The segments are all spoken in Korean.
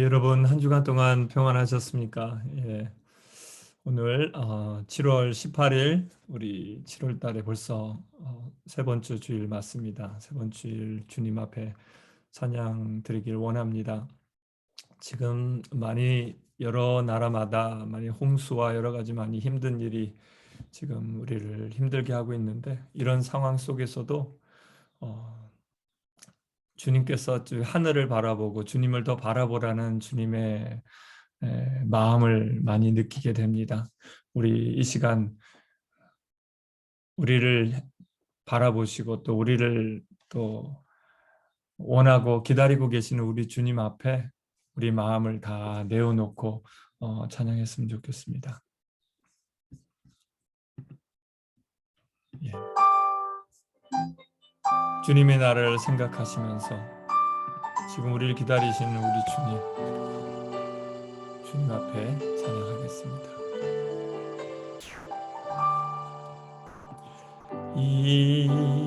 여러분 한 주간 동안 평안하셨습니까? 오늘 7월 18일 우리 7월 달에 벌써 세 번째 주일 맞습니다. 세 번째 주일 주님 앞에 찬양 드리길 원합니다. 지금 많이 여러 나라마다 많이 홍수와 여러 가지 많이 힘든 일이 지금 우리를 힘들게 하고 있는데, 이런 상황 속에서도 주님께서 하늘을 바라보고 주님을 더 바라보라는 주님의 마음을 많이 느끼게 됩니다. 우리 이 시간 우리를 바라보시고 또 우리를 또 원하고 기다리고 계시는 우리 주님 앞에 우리 마음을 다 내어놓고 찬양했으면 좋겠습니다. 예. 주님의 나라를 생각하시면서 지금 우리를 기다리시는 우리 주님 앞에 찬양하겠습니다.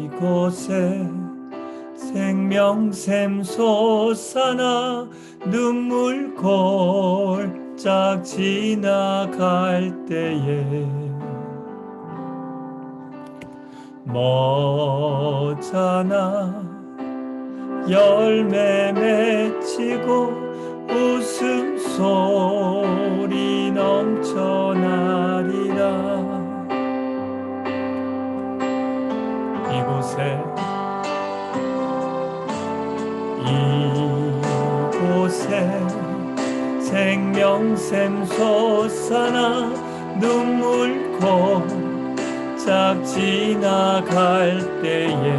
이곳에 생명샘 솟아나 눈물 골짝 지나갈 때에 머잖아 열매 맺히고 웃음소리 넘쳐나리라. 이곳에 생명샘 솟아나 눈물 골짝 지나갈 때에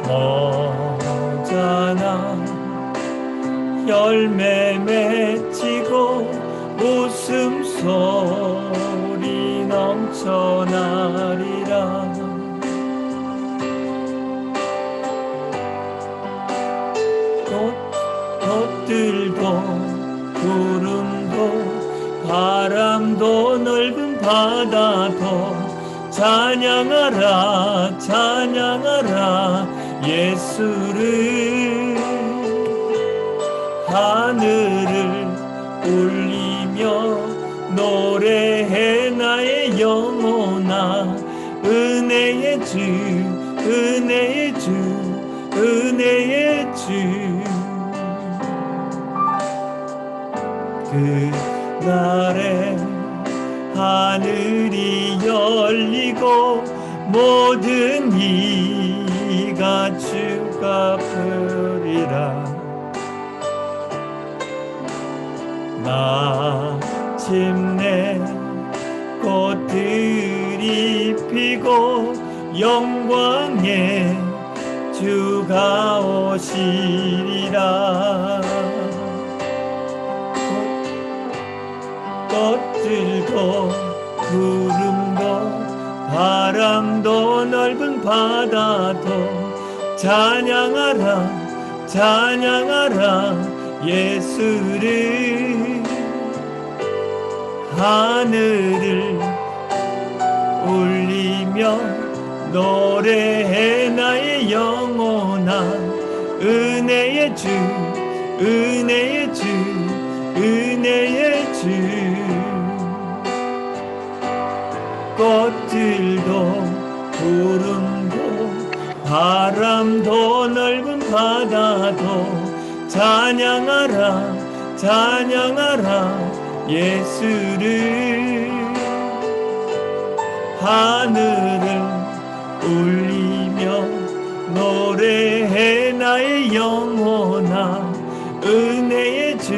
머잖아 열매 맺히고 웃음소리 넘쳐나리라. 꽃들도 구름도 바람도 넓은 바다도 찬양하라 찬양하라 예수를. 하늘을 울리며 노래해 나의 영혼아. 은혜의 주 은혜의 주 은혜의 주. 그날에 하늘이 열리고 모든 이가 주가 부리라. 마침내 꽃들이 피고 영광의 주가 오시리라. 꽃들도 구름도 바람도 넓은 바다도 찬양하라 찬양하라 예수를. 하늘을 울리며 노래해 나의 영혼아. 은혜의 주 은혜의 주 은혜의 주. 꽃들도 구름도 바람도 넓은 바다도 찬양하라 찬양하라 예수를. 하늘을 울리며 노래해 나의 영혼아. 은혜의 주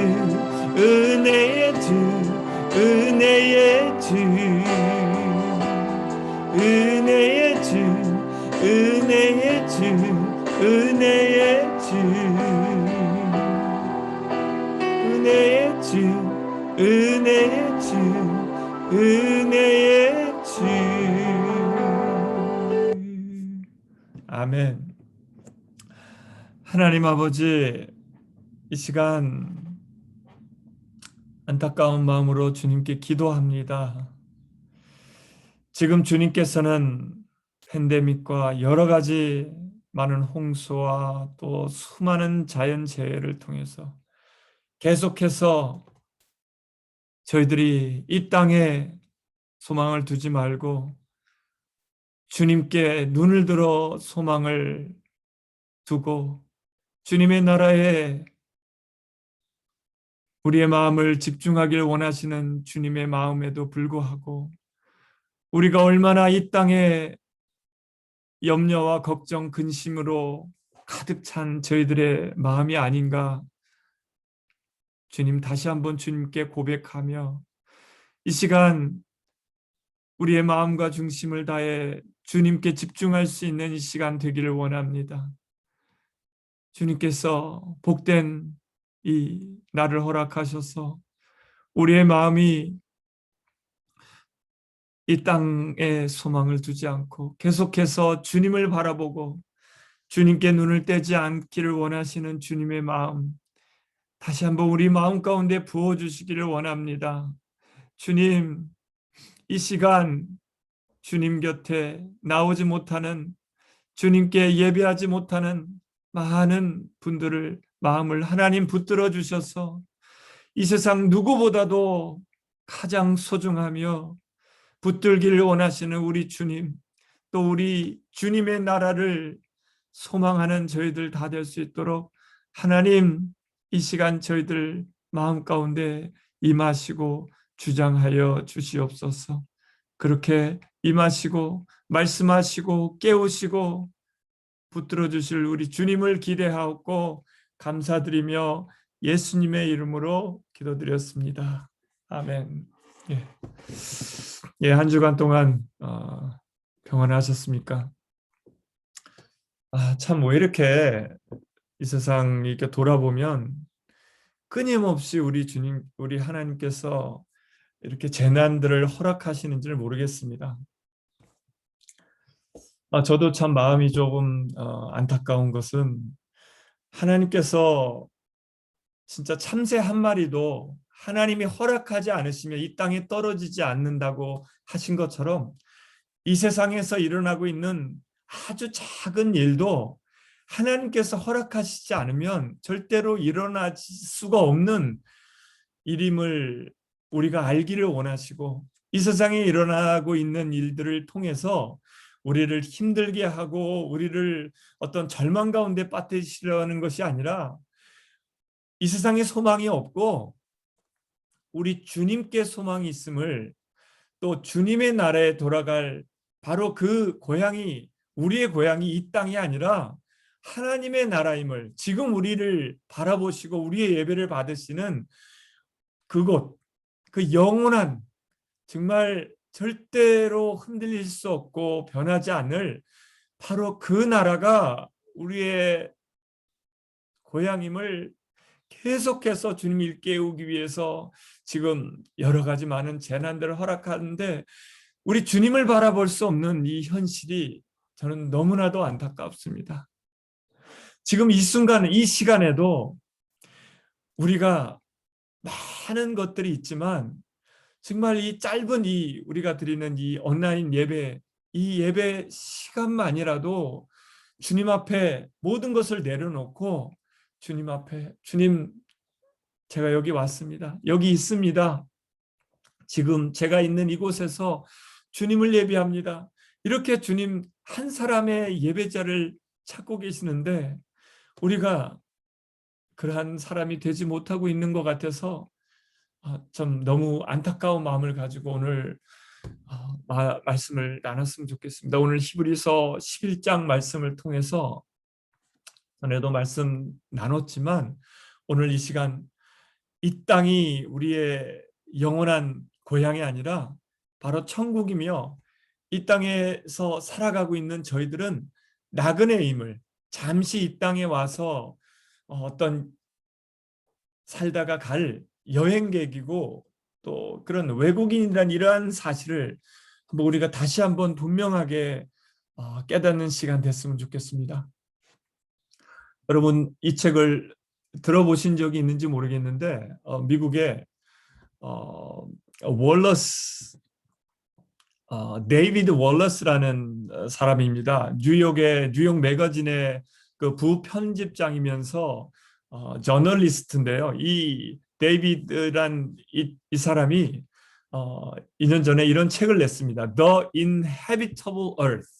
은혜의 주 은혜의 주 은혜의 주 은혜의 주 은혜의 주 은혜의 주 은혜의 주 은혜의 주. 아멘. 하나님 아버지, 이 시간 안타까운 마음으로 주님께 기도합니다. 지금 주님께서는 팬데믹과 여러 가지 많은 홍수와 또 수많은 자연재해를 통해서 계속해서 저희들이 이 땅에 소망을 두지 말고 주님께 눈을 들어 소망을 두고 주님의 나라에 우리의 마음을 집중하길 원하시는 주님의 마음에도 불구하고 우리가 얼마나 이 땅에 염려와 걱정, 근심으로 가득 찬 저희들의 마음이 아닌가. 주님, 다시 한번 주님께 고백하며 이 시간 우리의 마음과 중심을 다해 주님께 집중할 수 있는 이 시간 되기를 원합니다. 주님께서 복된 이 날을 허락하셔서 우리의 마음이 이 땅에 소망을 두지 않고 계속해서 주님을 바라보고 주님께 눈을 떼지 않기를 원하시는 주님의 마음, 다시 한번 우리 마음 가운데 부어주시기를 원합니다. 주님, 이 시간 주님 곁에 나오지 못하는, 주님께 예배하지 못하는 많은 분들을 마음을 하나님 붙들어 주셔서 이 세상 누구보다도 가장 소중하며 붙들기를 원하시는 우리 주님, 또 우리 주님의 나라를 소망하는 저희들 다 될 수 있도록 하나님 이 시간 저희들 마음 가운데 임하시고 주장하여 주시옵소서. 그렇게 임하시고 말씀하시고 깨우시고 붙들어 주실 우리 주님을 기대하고 감사드리며 예수님의 이름으로 기도드렸습니다. 아멘. 예. 예, 한 주간 동안 평안하셨습니까? 참 왜 이렇게 이 세상 이렇게 돌아보면 끊임없이 우리 주님, 우리 하나님께서 이렇게 재난들을 허락하시는지를 모르겠습니다. 저도 참 마음이 조금 안타까운 것은 하나님께서 진짜 참새 한 마리도 하나님이 허락하지 않으시면 이 땅에 떨어지지 않는다고 하신 것처럼 이 세상에서 일어나고 있는 아주 작은 일도 하나님께서 허락하시지 않으면 절대로 일어날 수가 없는 일임을 우리가 알기를 원하시고 이 세상에 일어나고 있는 일들을 통해서 우리를 힘들게 하고 우리를 어떤 절망 가운데 빠뜨리시려는 것이 아니라 이 세상에 소망이 없고 우리 주님께 소망이 있음을, 또 주님의 나라에 돌아갈 바로 그 고향이, 우리의 고향이 이 땅이 아니라 하나님의 나라임을, 지금 우리를 바라보시고 우리의 예배를 받으시는 그곳, 그 영원한, 정말 절대로 흔들릴 수 없고 변하지 않을 바로 그 나라가 우리의 고향임을 계속해서 주님 일깨우기 위해서 지금 여러 가지 많은 재난들을 허락하는데 우리 주님을 바라볼 수 없는 이 현실이 저는 너무나도 안타깝습니다. 지금 이 순간, 이 시간에도 우리가 많은 것들이 있지만 정말 이 짧은 이 우리가 드리는 이 온라인 예배, 이 예배 시간만이라도 주님 앞에 모든 것을 내려놓고 주님 앞에, 주님, 제가 여기 왔습니다. 여기 있습니다. 지금 제가 있는 이곳에서 주님을 예배합니다. 이렇게 주님 한 사람의 예배자를 찾고 계시는데 우리가 그러한 사람이 되지 못하고 있는 것 같아서 좀 너무 안타까운 마음을 가지고 오늘 말씀을 나눴으면 좋겠습니다. 오늘 히브리서 11장 말씀을 통해서 전에도 말씀 나눴지만 오늘 이 시간 이 땅이 우리의 영원한 고향이 아니라 바로 천국이며 이 땅에서 살아가고 있는 저희들은 나그네임을, 잠시 이 땅에 와서 어떤 살다가 갈 여행객이고 또 그런 외국인이란 이러한 사실을 한번 우리가 다시 한번 분명하게 깨닫는 시간 됐으면 좋겠습니다. 여러분 이 책을 들어보신 적이 있는지 모르겠는데 미국의 월러스 데이비드 월러스라는 사람입니다. 뉴욕의 뉴욕 매거진의 그 부편집장이면서 저널리스트인데요. 이 데이비드란 이 사람이 2년 전에 이런 책을 냈습니다. The Inhabitable Earth.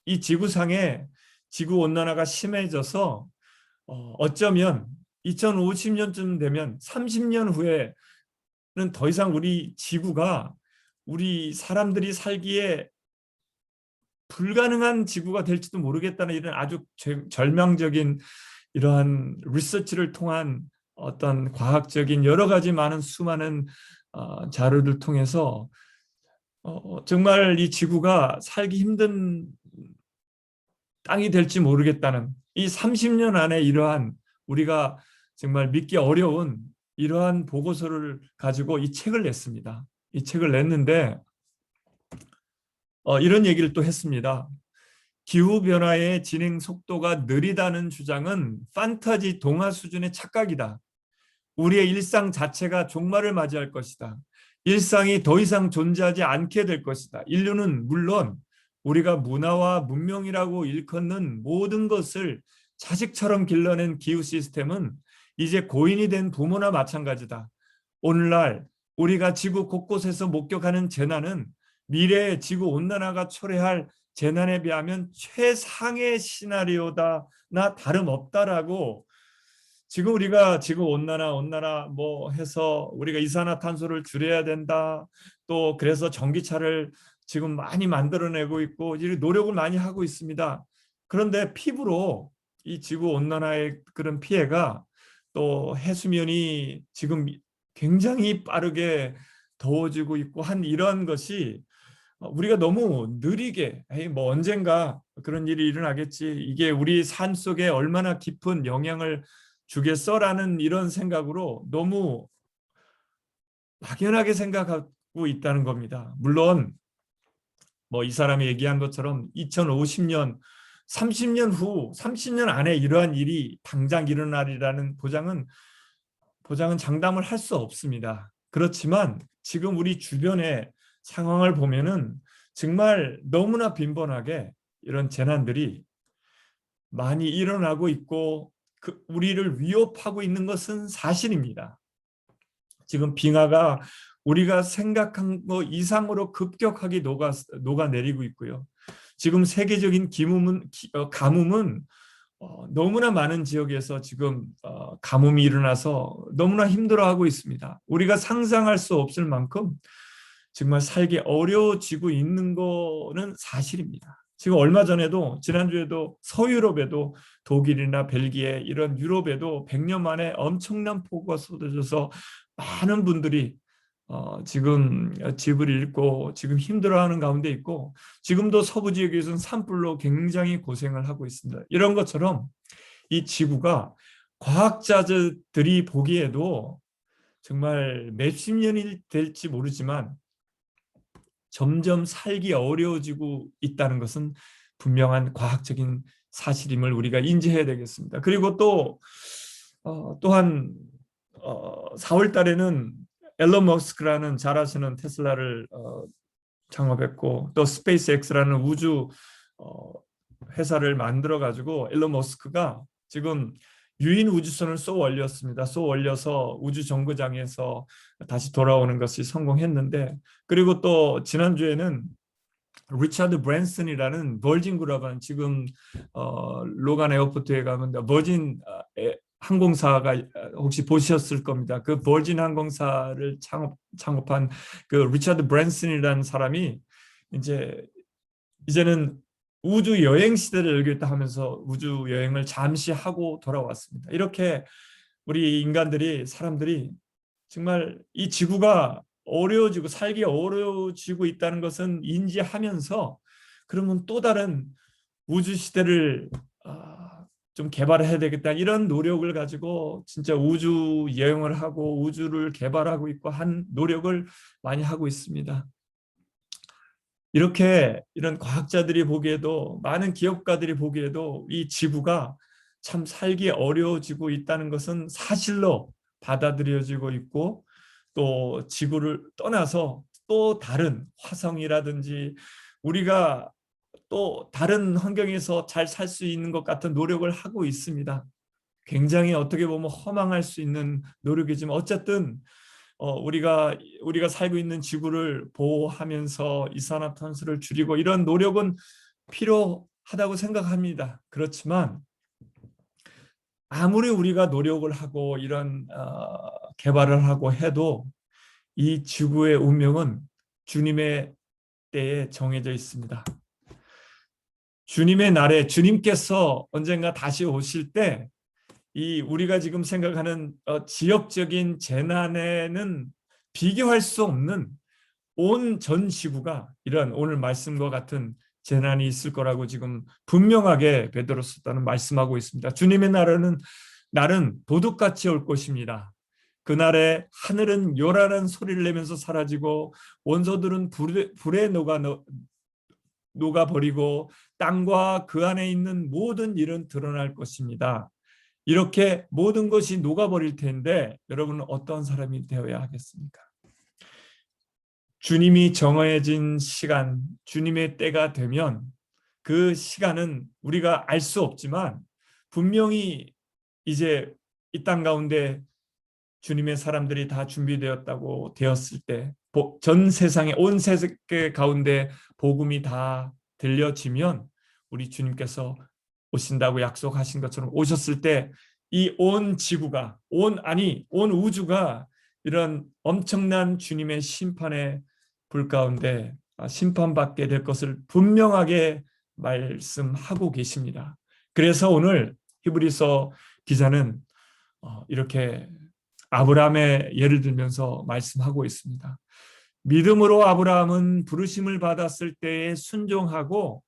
이 지구상에 지구 온난화가 심해져서 어쩌면 2050년쯤 되면 30년 후에는 더 이상 우리 지구가 우리 사람들이 살기에 불가능한 지구가 될지도 모르겠다는 이런 아주 절망적인 이러한 리서치를 통한 어떤 과학적인 여러 가지 많은 수많은 자료를 통해서 정말 이 지구가 살기 힘든 땅이 될지 모르겠다는 이 30년 안에 이러한 우리가 정말 믿기 어려운 이러한 보고서를 가지고 이 책을 냈습니다. 이 책을 냈는데 이런 얘기를 또 했습니다. 기후변화의 진행 속도가 느리다는 주장은 판타지 동화 수준의 착각이다. 우리의 일상 자체가 종말을 맞이할 것이다. 일상이 더 이상 존재하지 않게 될 것이다. 인류는 물론 우리가 문화와 문명이라고 일컫는 모든 것을 자식처럼 길러낸 기후 시스템은 이제 고인이 된 부모나 마찬가지다. 오늘날 우리가 지구 곳곳에서 목격하는 재난은 미래의 지구 온난화가 초래할 재난에 비하면 최상의 시나리오다나 다름없다라고 지금 우리가 지구 온난화 뭐 해서 우리가 이산화탄소를 줄여야 된다. 또 그래서 전기차를 지금 많이 만들어내고 있고 노력을 많이 하고 있습니다. 그런데 피부로 이 지구 온난화의 그런 피해가 또 해수면이 지금 굉장히 빠르게 더워지고 있고 한 이런 것이 우리가 너무 느리게 뭐 언젠가 그런 일이 일어나겠지. 이게 우리 삶 속에 얼마나 깊은 영향을 주겠어라는 이런 생각으로 너무 막연하게 생각하고 있다는 겁니다. 물론 뭐 이 사람이 얘기한 것처럼 2050년 30년 후 30년 안에 이러한 일이 당장 일어나리라는 보장은 장담을 할 수 없습니다. 그렇지만 지금 우리 주변의 상황을 보면은 정말 너무나 빈번하게 이런 재난들이 많이 일어나고 있고 우리를 위협하고 있는 것은 사실입니다. 지금 빙하가 우리가 생각한 것 이상으로 급격하게 녹아내리고 있고요. 지금 세계적인 가뭄은 너무나 많은 지역에서 지금 가뭄이 일어나서 너무나 힘들어하고 있습니다. 우리가 상상할 수 없을 만큼 정말 살기 어려워지고 있는 거는 사실입니다. 지금 얼마 전에도 지난주에도 서유럽에도 독일이나 벨기에 이런 유럽에도 100년 만에 엄청난 폭우가 쏟아져서 많은 분들이 지금 집을 잃고 지금 힘들어하는 가운데 있고 지금도 서부 지역에서는 산불로 굉장히 고생을 하고 있습니다. 이런 것처럼 이 지구가 과학자들이 보기에도 정말 몇십 년이 될지 모르지만 점점 살기 어려워지고 있다는 것은 분명한 과학적인 사실임을 우리가 인지해야 되겠습니다. 그리고 또 또한 4월 달에는 앨런 머스크라는 잘 아시는 테슬라를 창업했고 또 스페이스X라는 우주 회사를 만들어 가지고 앨런 머스크가 지금 유인 우주선을 쏘 올렸습니다. 쏘 올려서 우주 정거장에서 다시 돌아오는 것이 성공했는데 그리고 또 지난주에는 리차드 브랜슨이라는 버진 그룹은 지금 로간 에어포트에 가면 버진 항공사가 혹시 보셨을 겁니다. 그 버진 항공사를 창업한 그 리차드 브랜슨이라는 사람이 이제는 우주 여행 시대를 열겠다 하면서 우주 여행을 잠시 하고 돌아왔습니다. 이렇게 우리 사람들이 정말 이 지구가 어려워지고 살기 어려워지고 있다는 것은 인지하면서 그러면 또 다른 우주 시대를 좀 개발해야 되겠다 이런 노력을 가지고 진짜 우주 여행을 하고 우주를 개발하고 있고 한 노력을 많이 하고 있습니다. 이런 과학자들이 보기에도 많은 기업가들이 보기에도 이 지구가 참 살기 어려워지고 있다는 것은 사실로 받아들여지고 있고 또 지구를 떠나서 또 다른 화성이라든지 우리가 또 다른 환경에서 잘 살 수 있는 것 같은 노력을 하고 있습니다. 굉장히 어떻게 보면 허망할 수 있는 노력이지만 어쨌든 우리가 살고 있는 지구를 보호하면서 이산화탄소를 줄이고 이런 노력은 필요하다고 생각합니다. 그렇지만 아무리 우리가 노력을 하고 이런 개발을 하고 해도 이 지구의 운명은 주님의 때에 정해져 있습니다. 주님의 날에 주님께서 언젠가 다시 오실 때 이 우리가 지금 생각하는 지역적인 재난에는 비교할 수 없는 온 전 지구가 이런 오늘 말씀과 같은 재난이 있을 거라고 지금 분명하게 베드로서는 말씀하고 있습니다. 주님의 날은 도둑같이 올 것입니다. 그날에 하늘은 요란한 소리를 내면서 사라지고 원소들은 불에 녹아버리고 땅과 그 안에 있는 모든 일은 드러날 것입니다. 이렇게 모든 것이 녹아버릴 텐데 여러분은 어떤 사람이 되어야 하겠습니까? 주님이 정해진 시간, 주님의 때가 되면 그 시간은 우리가 알 수 없지만 분명히 이제 이 땅 가운데 주님의 사람들이 다 준비되었다고 되었을 때 전 세상에 온 세계 가운데 복음이 다 들려지면 우리 주님께서 오신다고 약속하신 것처럼 오셨을 때 이 온 지구가 온 우주가 이런 엄청난 주님의 심판의 불 가운데 심판받게 될 것을 분명하게 말씀하고 계십니다. 그래서 오늘 히브리서 기자는 이렇게 아브라함의 예를 들면서 말씀하고 있습니다. 믿음으로 아브라함은 부르심을 받았을 때에 순종하고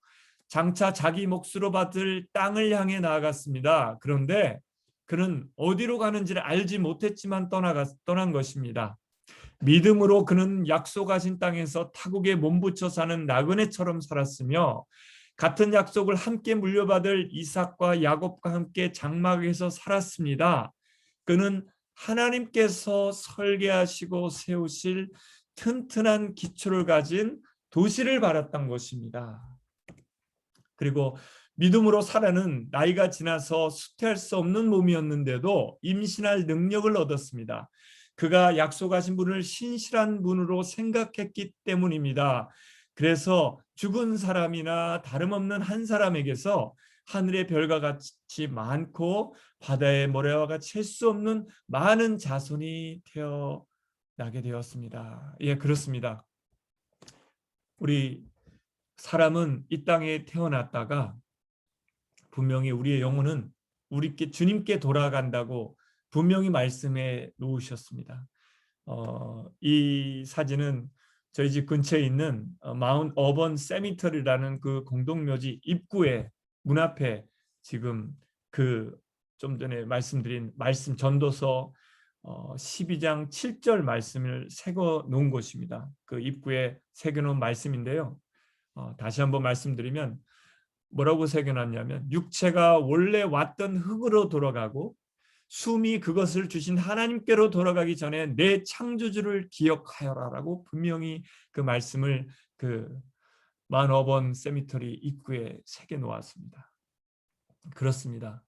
장차 자기 몫으로 받을 땅을 향해 나아갔습니다. 그런데 그는 어디로 가는지를 알지 못했지만 떠난 것입니다. 믿음으로 그는 약속하신 땅에서 타국에 몸붙여 사는 나그네처럼 살았으며 같은 약속을 함께 물려받을 이삭과 야곱과 함께 장막에서 살았습니다. 그는 하나님께서 설계하시고 세우실 튼튼한 기초를 가진 도시를 바랐던 것입니다. 그리고 믿음으로 사라는 나이가 지나서 수태할 수 없는 몸이었는데도 임신할 능력을 얻었습니다. 그가 약속하신 분을 신실한 분으로 생각했기 때문입니다. 그래서 죽은 사람이나 다름없는 한 사람에게서 하늘의 별과 같이 많고 바다의 모래와 같이 셀 수 없는 많은 자손이 태어나게 되었습니다. 예, 그렇습니다. 우리 사람은 이 땅에 태어났다가 분명히 우리의 영혼은 주님께 돌아간다고 분명히 말씀해 놓으셨습니다. 이 사진은 저희 집 근처에 있는 마운트 어번 세미터리라는 그 공동묘지 입구에 문 앞에 지금 그 좀 전에 말씀드린 말씀 전도서 12장 7절 말씀을 새겨 놓은 곳입니다. 그 입구에 새겨 놓은 말씀인데요. 다시 한번 말씀드리면 뭐라고 새겨놨냐면 육체가 원래 왔던 흙으로 돌아가고 숨이 그것을 주신 하나님께로 돌아가기 전에 내 창조주를 기억하여라라고 분명히 그 말씀을 그 만어번 세미터리 입구에 새겨 놓았습니다. 그렇습니다.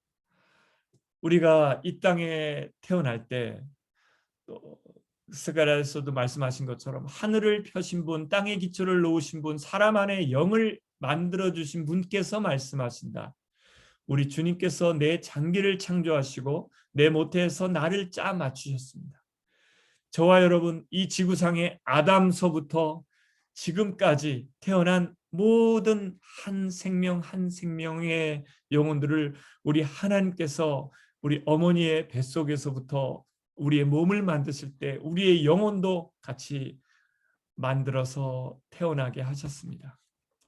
우리가 이 땅에 태어날 때 스가랴에서도 말씀하신 것처럼 하늘을 펴신 분, 땅의 기초를 놓으신 분, 사람 안에 영을 만들어주신 분께서 말씀하신다. 우리 주님께서 내 장기를 창조하시고 내 모태에서 나를 짜 맞추셨습니다. 저와 여러분 이 지구상의 아담서부터 지금까지 태어난 모든 한 생명 한 생명의 영혼들을 우리 하나님께서 우리 어머니의 뱃속에서부터 우리의 몸을 만드실 때 우리의 영혼도 같이 만들어서 태어나게 하셨습니다.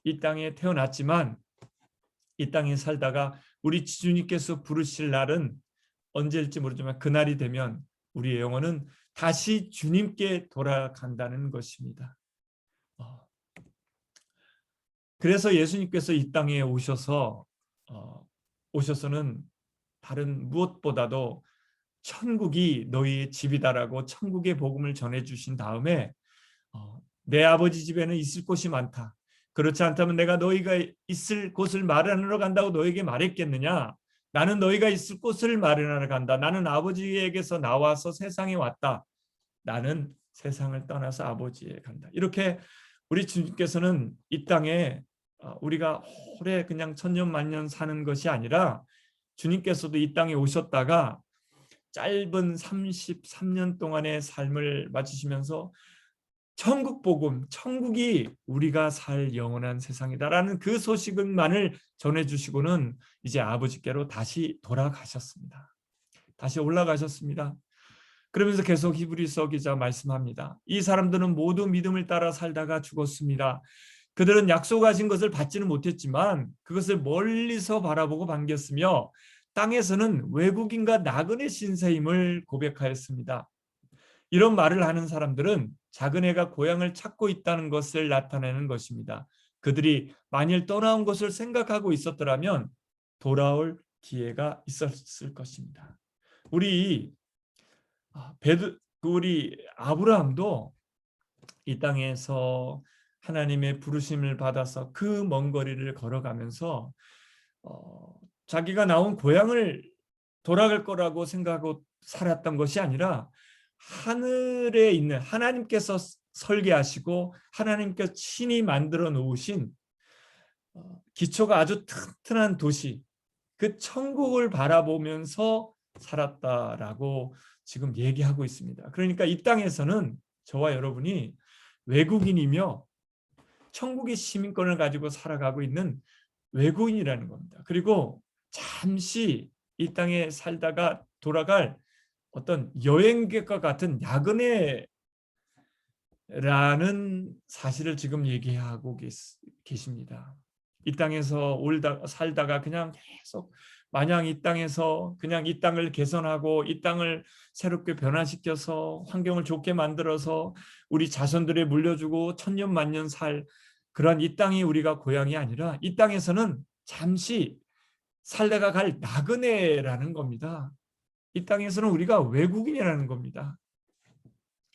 이 땅에 태어났지만 이 땅에 살다가 우리 주님께서 부르실 날은 언제일지 모르지만 그날이 되면 우리의 영혼은 다시 주님께 돌아간다는 것입니다. 그래서 예수님께서 이 땅에 오셔서는 다른 무엇보다도 천국이 너희의 집이다라고 천국의 복음을 전해주신 다음에 내 아버지 집에는 있을 곳이 많다. 그렇지 않다면 내가 너희가 있을 곳을 마련하러 간다고 너에게 말했겠느냐? 나는 너희가 있을 곳을 마련하러 간다. 나는 아버지에게서 나와서 세상에 왔다. 나는 세상을 떠나서 아버지에 간다. 이렇게 우리 주님께서는 이 땅에 우리가 오래 그냥 천년만년 사는 것이 아니라 주님께서도 이 땅에 오셨다가 짧은 33년 동안의 삶을 마치시면서 천국 복음, 천국이 우리가 살 영원한 세상이다라는 그 소식만을 전해주시고는 이제 아버지께로 다시 돌아가셨습니다. 다시 올라가셨습니다. 그러면서 계속 히브리서 기자 말씀합니다. 이 사람들은 모두 믿음을 따라 살다가 죽었습니다. 그들은 약속하신 것을 받지는 못했지만 그것을 멀리서 바라보고 반겼으며 땅에서는 외국인과 나그네 신세임을 고백하였습니다. 이런 말을 하는 사람들은 작은 애가 고향을 찾고 있다는 것을 나타내는 것입니다. 그들이 만일 떠나온 것을 생각하고 있었더라면 돌아올 기회가 있었을 것입니다. 우리 아브라함도 이 땅에서 하나님의 부르심을 받아서 그 먼 거리를 걸어가면서 자기가 나온 고향을 돌아갈 거라고 생각하고 살았던 것이 아니라 하늘에 있는 하나님께서 설계하시고 하나님께서 친히 만들어 놓으신 기초가 아주 튼튼한 도시, 그 천국을 바라보면서 살았다라고 지금 얘기하고 있습니다. 그러니까 이 땅에서는 저와 여러분이 외국인이며 천국의 시민권을 가지고 살아가고 있는 외국인이라는 겁니다. 그리고 잠시 이 땅에 살다가 돌아갈 어떤 여행객과 같은 야근에라는 사실을 지금 얘기하고 계십니다. 이 땅에서 살다가 그냥 계속 마냥 이 땅에서 그냥 이 땅을 개선하고 이 땅을 새롭게 변화시켜서 환경을 좋게 만들어서 우리 자손들에 물려주고 천년 만년 살 그런 이 땅이 우리가 고향이 아니라 이 땅에서는 잠시 살다가 갈 나그네라는 겁니다. 이 땅에서는 우리가 외국인이라는 겁니다.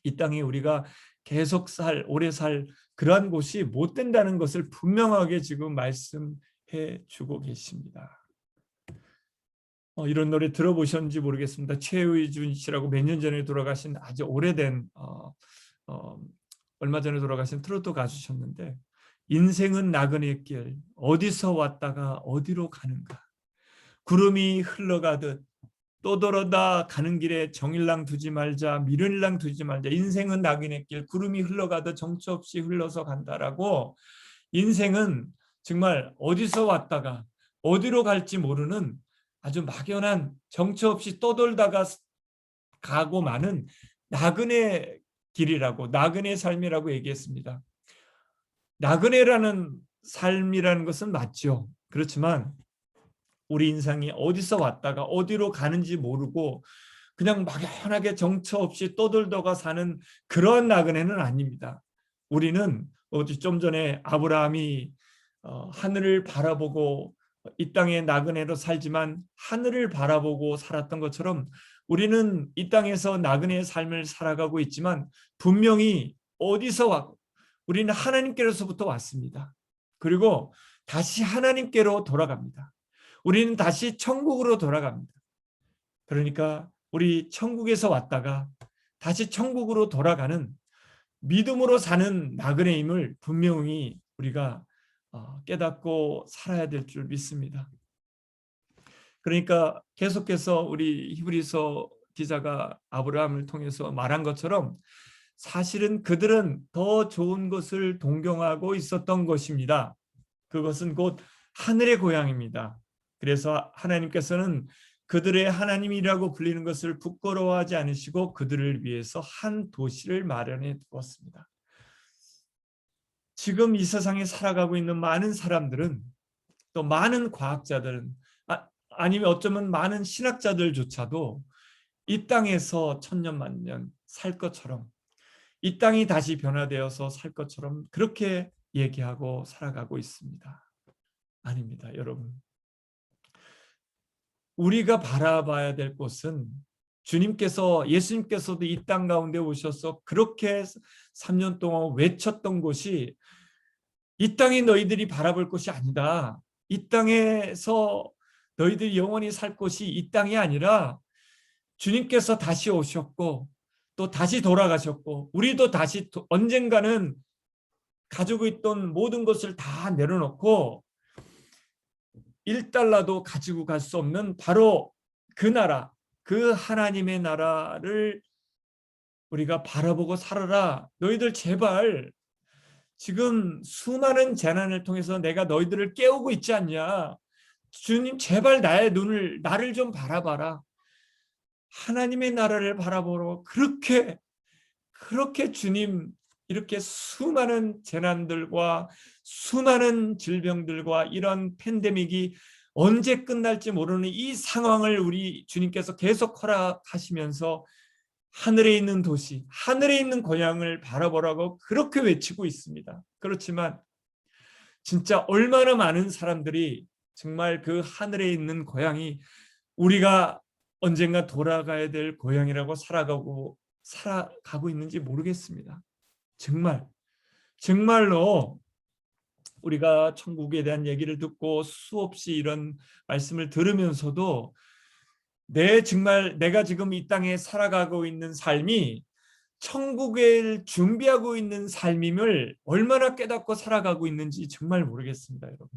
이 땅에 우리가 계속 오래 살 그러한 곳이 못 된다는 것을 분명하게 지금 말씀해 주고 계십니다. 이런 노래 들어보셨는지 모르겠습니다. 최의준 씨라고 몇 년 전에 돌아가신 아주 오래된 얼마 전에 돌아가신 트로트 가수셨는데 인생은 나그네 길 어디서 왔다가 어디로 가는가 구름이 흘러가듯 또 돌아다 가는 길에 정일랑 두지 말자 미련일랑 두지 말자 인생은 나그네 길 구름이 흘러가듯 정처 없이 흘러서 간다라고 인생은 정말 어디서 왔다가 어디로 갈지 모르는 아주 막연한 정처 없이 떠돌다가 가고 마는 나그네 길이라고 나그네 삶이라고 얘기했습니다. 나그네라는 삶이라는 것은 맞죠. 그렇지만 우리 인생이 어디서 왔다가 어디로 가는지 모르고 그냥 막연하게 정처 없이 떠돌다가 사는 그런 나그네는 아닙니다. 우리는 좀 전에 아브라함이 하늘을 바라보고 이 땅에 나그네로 살지만 하늘을 바라보고 살았던 것처럼 우리는 이 땅에서 나그네의 삶을 살아가고 있지만 분명히 어디서 왔고 우리는 하나님께로서부터 왔습니다. 그리고 다시 하나님께로 돌아갑니다. 우리는 다시 천국으로 돌아갑니다. 그러니까 우리 천국에서 왔다가 다시 천국으로 돌아가는 믿음으로 사는 나그네임을 분명히 우리가 깨닫고 살아야 될 줄 믿습니다. 그러니까 계속해서 우리 히브리서 기자가 아브라함을 통해서 말한 것처럼 사실은 그들은 더 좋은 것을 동경하고 있었던 것입니다. 그것은 곧 하늘의 고향입니다. 그래서 하나님께서는 그들의 하나님이라고 불리는 것을 부끄러워하지 않으시고 그들을 위해서 한 도시를 마련해 두었습니다. 지금 이 세상에 살아가고 있는 많은 사람들은 또 많은 과학자들은 아니면 어쩌면 많은 신학자들조차도 이 땅에서 천년만년 살 것처럼 이 땅이 다시 변화되어서 살 것처럼 그렇게 얘기하고 살아가고 있습니다. 아닙니다, 여러분. 우리가 바라봐야 될 곳은 예수님께서도 이 땅 가운데 오셔서 그렇게 3년 동안 외쳤던 것이 이 땅이 너희들이 바라볼 것이 아니다. 이 땅에서 너희들이 영원히 살 곳이 이 땅이 아니라 주님께서 다시 오셨고 또 다시 돌아가셨고 우리도 다시 언젠가는 가지고 있던 모든 것을 다 내려놓고 1달러도 가지고 갈 수 없는 바로 그 나라, 그 하나님의 나라를 우리가 바라보고 살아라. 너희들 제발 지금 수많은 재난을 통해서 내가 너희들을 깨우고 있지 않냐. 주님 제발 나를 좀 바라봐라. 하나님의 나라를 바라보러 그렇게 주님 이렇게 수많은 재난들과 수많은 질병들과 이런 팬데믹이 언제 끝날지 모르는 이 상황을 우리 주님께서 계속 허락하시면서 하늘에 있는 도시, 하늘에 있는 고향을 바라보라고 그렇게 외치고 있습니다. 그렇지만 진짜 얼마나 많은 사람들이 정말 그 하늘에 있는 고향이 우리가 언젠가 돌아가야 될 고향이라고 살아가고 있는지 모르겠습니다. 정말로 우리가 천국에 대한 얘기를 듣고 수없이 이런 말씀을 들으면서도 내가 지금 이 땅에 살아가고 있는 삶이 천국을 준비하고 있는 삶임을 얼마나 깨닫고 살아가고 있는지 정말 모르겠습니다, 여러분.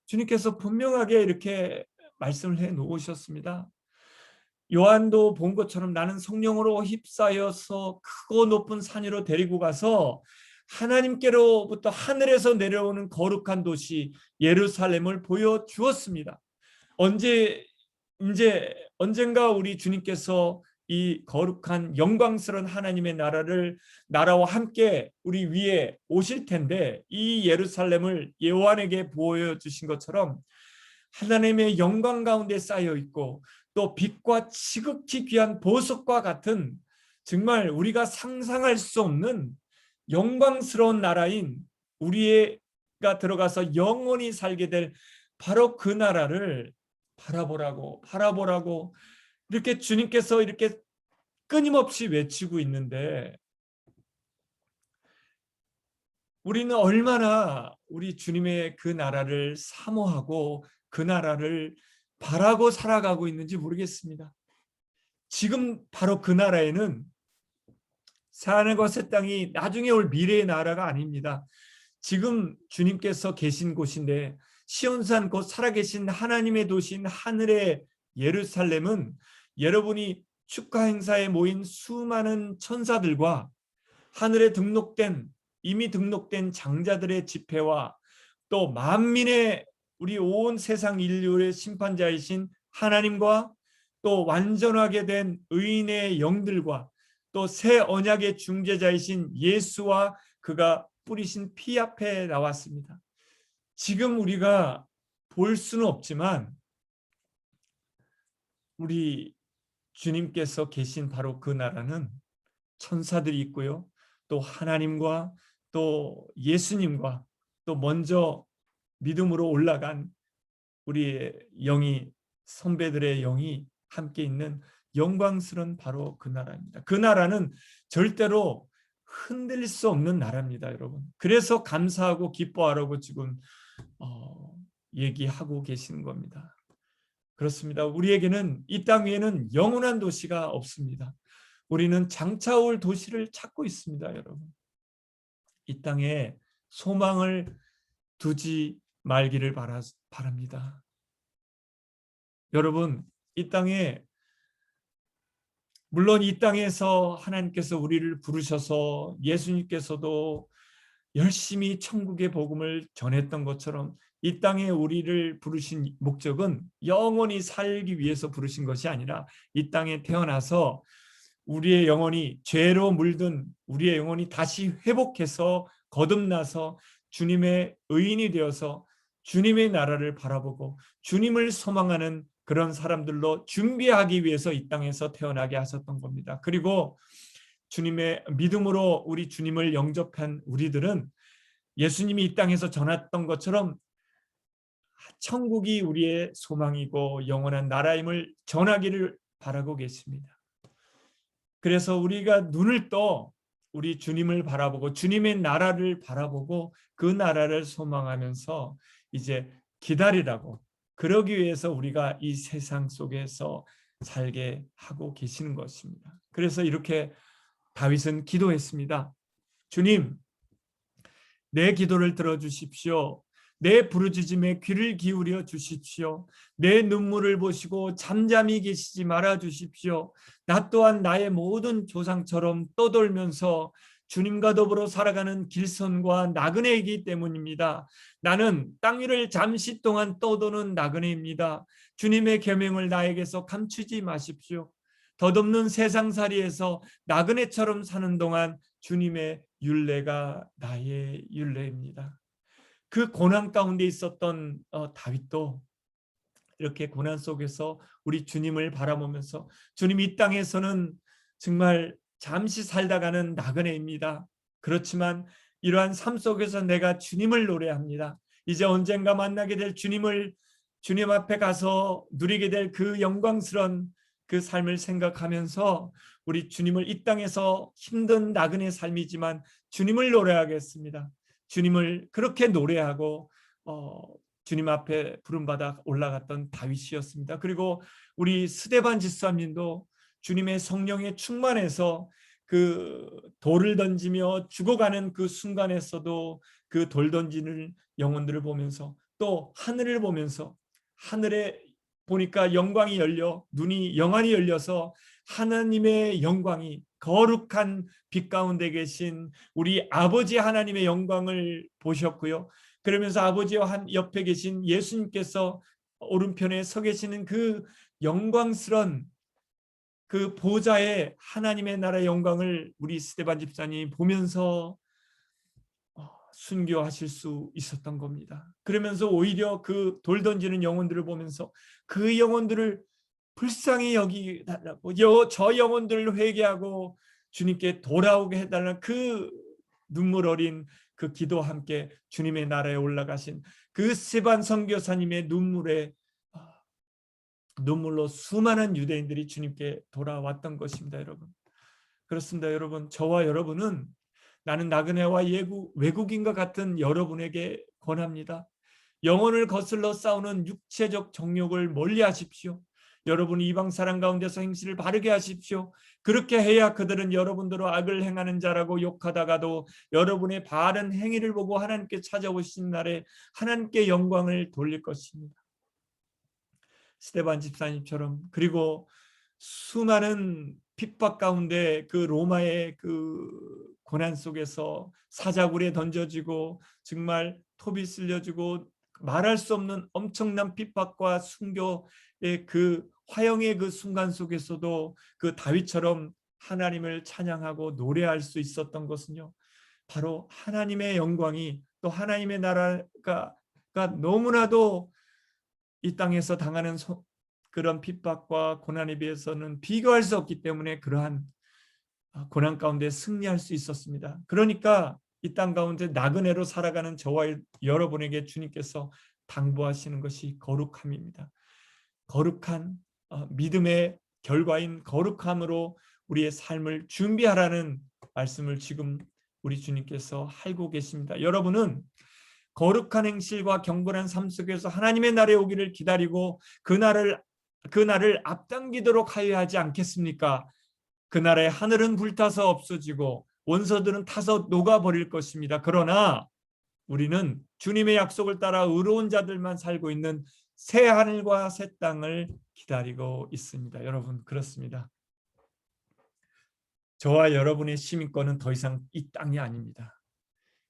주님께서 분명하게 이렇게 말씀을 해 놓으셨습니다. 요한도 본 것처럼 나는 성령으로 휩싸여서 크고 높은 산 위로 데리고 가서 하나님께로부터 하늘에서 내려오는 거룩한 도시 예루살렘을 보여주었습니다. 언젠가 우리 주님께서 이 거룩한 영광스러운 하나님의 나라와 함께 우리 위에 오실 텐데 이 예루살렘을 요한에게 보여주신 것처럼 하나님의 영광 가운데 쌓여 있고 또 빛과 지극히 귀한 보석과 같은 정말 우리가 상상할 수 없는 영광스러운 나라인 우리가 들어가서 영원히 살게 될 바로 그 나라를 바라보라고 이렇게 주님께서 이렇게 끊임없이 외치고 있는데 우리는 얼마나 우리 주님의 그 나라를 사모하고 그 나라를 바라고 살아가고 있는지 모르겠습니다. 지금 바로 그 나라에는 새하늘과 새 땅이 나중에 올 미래의 나라가 아닙니다. 지금 주님께서 계신 곳인데 시온산 곧 살아계신 하나님의 도시인 하늘의 예루살렘은 여러분이 축하 행사에 모인 수많은 천사들과 하늘에 이미 등록된 장자들의 집회와 또 만민의 우리 온 세상 인류의 심판자이신 하나님과 또 완전하게 된 의인의 영들과 또 새 언약의 중재자이신 예수와 그가 뿌리신 피 앞에 나왔습니다. 지금 우리가 볼 수는 없지만 우리 주님께서 계신 바로 그 나라는 천사들이 있고요. 또 하나님과 또 예수님과 또 먼저 믿음으로 올라간 우리의 선배들의 영이 함께 있는 영광스러운 바로 그 나라입니다. 그 나라는 절대로 흔들릴 수 없는 나라입니다, 여러분. 그래서 감사하고 기뻐하라고 지금 얘기하고 계시는 겁니다. 그렇습니다. 우리에게는 이 땅 위에는 영원한 도시가 없습니다. 우리는 장차 올 도시를 찾고 있습니다, 여러분. 이 땅에 소망을 두지 말기를 바랍니다. 여러분, 물론 이 땅에서 하나님께서 우리를 부르셔서 예수님께서도 열심히 천국의 복음을 전했던 것처럼 이 땅에 우리를 부르신 목적은 영원히 살기 위해서 부르신 것이 아니라 이 땅에 태어나서 우리의 영혼이 죄로 물든 우리의 영혼이 다시 회복해서 거듭나서 주님의 의인이 되어서 주님의 나라를 바라보고 주님을 소망하는 그런 사람들로 준비하기 위해서 이 땅에서 태어나게 하셨던 겁니다. 그리고 주님의 믿음으로 우리 주님을 영접한 우리들은 예수님이 이 땅에서 전했던 것처럼 천국이 우리의 소망이고 영원한 나라임을 전하기를 바라고 계십니다. 그래서 우리가 눈을 떠 우리 주님을 바라보고 주님의 나라를 바라보고 그 나라를 소망하면서 이제 기다리라고, 그러기 위해서 우리가 이 세상 속에서 살게 하고 계시는 것입니다. 그래서 이렇게 다윗은 기도했습니다. 주님, 내 기도를 들어주십시오. 내 부르짖음에 귀를 기울여 주십시오. 내 눈물을 보시고 잠잠히 계시지 말아 주십시오. 나 또한 나의 모든 조상처럼 떠돌면서 주님과 더불어 살아가는 길선과 나그네이기 때문입니다. 나는 땅 위를 잠시 동안 떠도는 나그네입니다. 주님의 계명을 나에게서 감추지 마십시오. 덧없는 세상살이에서 나그네처럼 사는 동안 주님의 율례가 나의 율례입니다. 그 고난 가운데 있었던 다윗도 이렇게 고난 속에서 우리 주님을 바라보면서, 주님 이 땅에서는 정말 잠시 살다가는 나그네입니다. 그렇지만 이러한 삶 속에서 내가 주님을 노래합니다. 이제 언젠가 만나게 될 주님을, 주님 앞에 가서 누리게 될 그 영광스러운 그 삶을 생각하면서 우리 주님을, 이 땅에서 힘든 나그네 삶이지만 주님을 노래하겠습니다. 주님을 그렇게 노래하고 주님 앞에 부름받아 올라갔던 다윗이었습니다. 그리고 우리 스데반 집사님도 주님의 성령에 충만해서 그 돌을 던지며 죽어가는 그 순간에서도 그 돌 던지는 영혼들을 보면서, 또 하늘을 보면서, 하늘에 보니까 영광이 열려, 눈이 영안이 열려서 하나님의 영광이, 거룩한 빛 가운데 계신 우리 아버지 하나님의 영광을 보셨고요. 그러면서 아버지와 옆에 계신 예수님께서 오른편에 서 계시는 그 영광스런 그 보좌의 하나님의 나라의 영광을 우리 스데반 집사님이 보면서 순교하실 수 있었던 겁니다. 그러면서 오히려 그 돌 던지는 영혼들을 보면서 그 영혼들을 불쌍히 여기달라고, 저 영혼들을 회개하고 주님께 돌아오게 해달라는 그 눈물 어린 그 기도와 함께 주님의 나라에 올라가신 그 스데반 선교사님의 눈물로 수많은 유대인들이 주님께 돌아왔던 것입니다. 여러분, 그렇습니다. 여러분, 저와 여러분은 나는 나그네와 외국인과 같은 여러분에게 권합니다. 영혼을 거슬러 싸우는 육체적 정욕을 멀리하십시오. 여러분 이방 사람 가운데서 행실을 바르게 하십시오. 그렇게 해야 그들은 여러분들로 악을 행하는 자라고 욕하다가도 여러분의 바른 행위를 보고 하나님께 찾아오신 날에 하나님께 영광을 돌릴 것입니다. 스데반 집사님처럼, 그리고 수많은 핍박 가운데 그 로마의 그 고난 속에서 사자굴에 던져지고 정말 톱이 쓸려지고 말할 수 없는 엄청난 핍박과 순교의 그 화형의 그 순간 속에서도 그 다윗처럼 하나님을 찬양하고 노래할 수 있었던 것은요, 바로 하나님의 영광이, 또 하나님의 나라가 너무나도 이 땅에서 당하는 그런 핍박과 고난에 비해서는 비교할 수 없기 때문에 그러한 고난 가운데 승리할 수 있었습니다. 그러니까 이 땅 가운데 나그네로 살아가는 저와 여러분에게 주님께서 당부하시는 것이 거룩함입니다. 거룩한 믿음의 결과인 거룩함으로 우리의 삶을 준비하라는 말씀을 지금 우리 주님께서 하고 계십니다. 여러분은 거룩한 행실과 경건한 삶 속에서 하나님의 날에 오기를 기다리고 그 날을 앞당기도록 하여야 하지 않겠습니까? 그 날에 하늘은 불타서 없어지고 원서들은 타서 녹아버릴 것입니다. 그러나 우리는 주님의 약속을 따라 의로운 자들만 살고 있는 새 하늘과 새 땅을 기다리고 있습니다. 여러분, 그렇습니다. 저와 여러분의 시민권은 더 이상 이 땅이 아닙니다.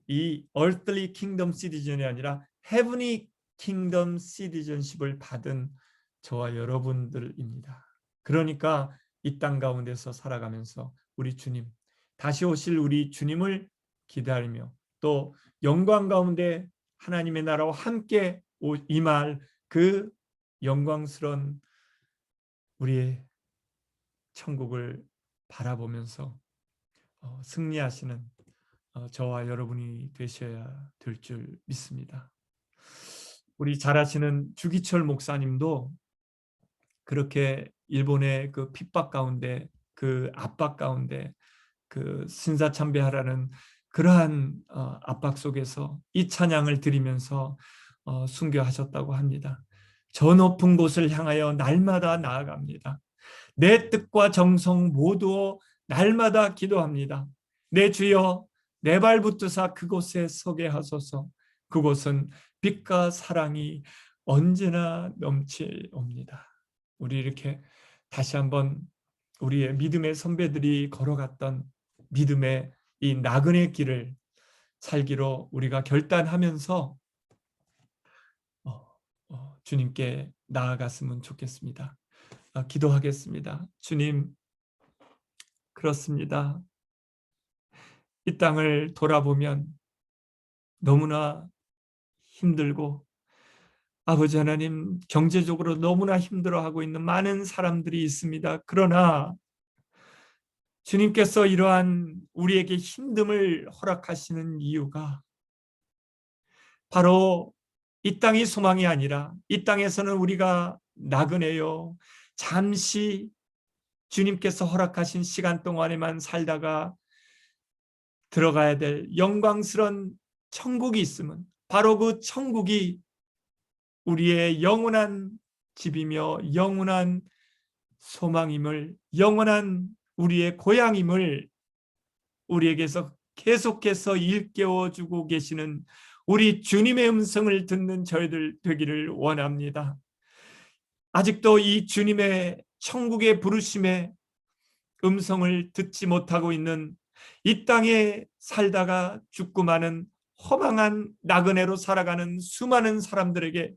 이 earthly kingdom citizen이 아니라 heavenly kingdom citizenship을 받은 저와 여러분들입니다. 그러니까 이 땅 가운데서 살아가면서 우리 주님, 다시 오실 우리 주님을 기다리며 또 영광 가운데 하나님의 나라와 함께 임할 그 영광스러운 우리의 천국을 바라보면서 승리하시는 저와 여러분이 되셔야 될 줄 믿습니다. 우리 잘 아시는 주기철 목사님도 그렇게 일본의 그 핍박 가운데, 그 압박 가운데, 그 신사참배하라는 그러한 압박 속에서 이 찬양을 드리면서 순교하셨다고 합니다. 저 높은 곳을 향하여 날마다 나아갑니다. 내 뜻과 정성 모두 날마다 기도합니다. 내 주여, 내 발 붙드사 그곳에 서게 하소서. 그곳은 빛과 사랑이 언제나 넘치옵니다. 우리 이렇게 다시 한번 우리의 믿음의 선배들이 걸어갔던 믿음의 이 나그네 길을 살기로 우리가 결단하면서 주님께 나아갔으면 좋겠습니다. 기도하겠습니다. 주님, 그렇습니다. 이 땅을 돌아보면 너무나 힘들고 아버지 하나님, 경제적으로 너무나 힘들어하고 있는 많은 사람들이 있습니다. 그러나 주님께서 이러한 우리에게 힘듦을 허락하시는 이유가 바로 이 땅이 소망이 아니라 이 땅에서는 우리가 나그네요, 잠시 주님께서 허락하신 시간 동안에만 살다가 들어가야 될 영광스러운 천국이 있으면 바로 그 천국이 우리의 영원한 집이며 영원한 소망임을, 영원한 우리의 고향임을 우리에게서 계속해서 일깨워주고 계시는 우리 주님의 음성을 듣는 저희들 되기를 원합니다. 아직도 이 주님의 천국의 부르심의 음성을 듣지 못하고 있는 이 땅에 살다가 죽고 마는 허망한 나그네로 살아가는 수많은 사람들에게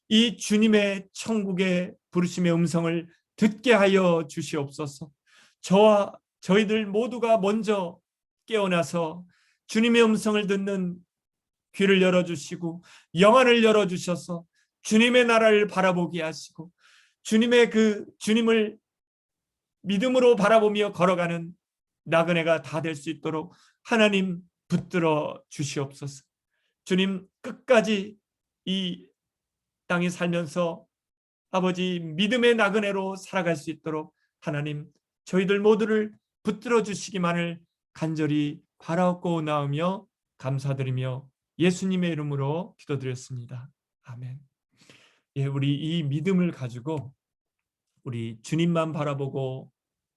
이 주님의 천국의 부르심의 음성을 듣게 하여 주시옵소서. 저와 저희들 모두가 먼저 깨어나서 주님의 음성을 듣는 귀를 열어주시고 영안을 열어주셔서 주님의 나라를 바라보게 하시고 주님을 믿음으로 바라보며 걸어가는 나그네가 다 될 수 있도록 하나님 붙들어 주시옵소서. 주님, 끝까지 이 땅에 살면서 아버지 믿음의 나그네로 살아갈 수 있도록 하나님 저희들 모두를 붙들어 주시기만을 간절히 바라옵고 나오며 감사드리며 예수님의 이름으로 기도드렸습니다. 아멘. 예, 우리 이 믿음을 가지고 우리 주님만 바라보고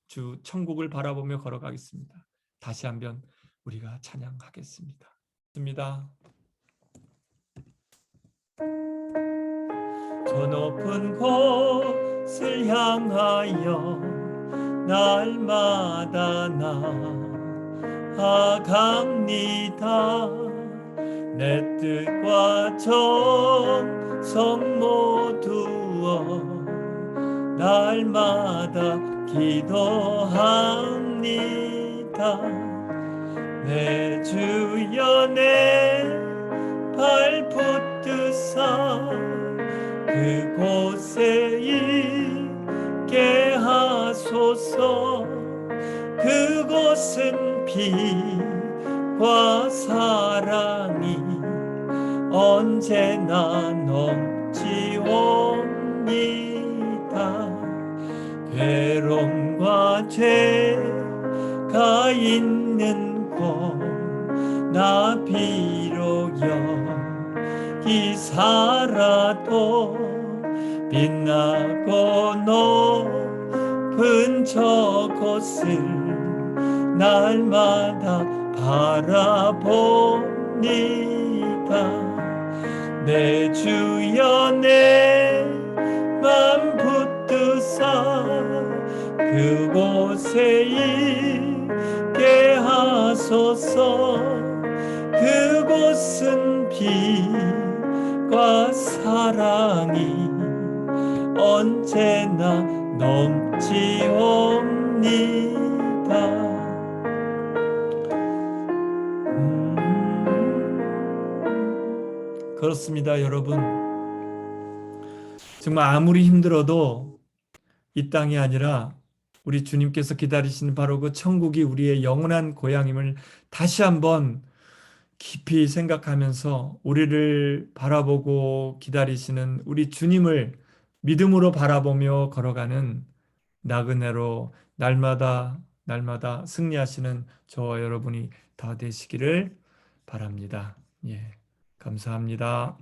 주 천국을 바라보며 걸어가겠습니다. 다시 한번 우리가 찬양하겠습니다. 저 높은 곳을 향하여 날마다 나아갑니다. 내 뜻과 정성 모두어 날마다 기도합니다. 내 주여 내 발 붙드사 그곳에 있게 하소서. 그곳은 빛과 사랑이 언제나 넘치옵니다. 괴로움과 죄가 있는 곳 나 비록 여기 살아도 빛나고 높은 저곳을 날마다 바라봅니다. 내 주여 내 맘 붙드사 그곳에 있게 하소서. 그곳은 빛과 사랑이 언제나 넘치옵니다. 그렇습니다, 여러분. 정말 아무리 힘들어도 이 땅이 아니라 우리 주님께서 기다리시는 바로 그 천국이 우리의 영원한 고향임을 다시 한번 깊이 생각하면서 우리를 바라보고 기다리시는 우리 주님을 믿음으로 바라보며 걸어가는 나그네로 날마다 승리하시는 저와 여러분이 다 되시기를 바랍니다. 예, 감사합니다.